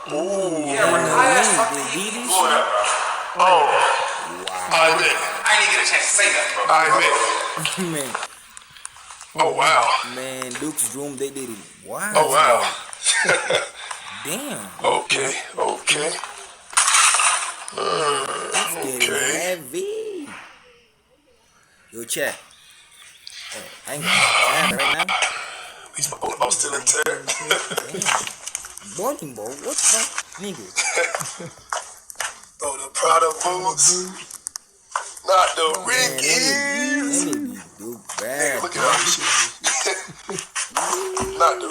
Ooh. Yeah, retire. Fuck the They Eagles. did Whatever. Oh. Wow. I admit. I didn't get a chance to say that, bro. I admit. Man. Oh wow. Man, Duke's room, they did it. Wow. Oh wow. Damn. Okay. Okay. It's getting Okay. heavy. Yo, chat. I ain't got time right now. At least my ball still intact. Damn. Boarding ball? What the fuck? Nigga. Throw the Prada boots. Not the Man, that Rickies. nigga Duke Nigga, bad. look at all this shit. Not the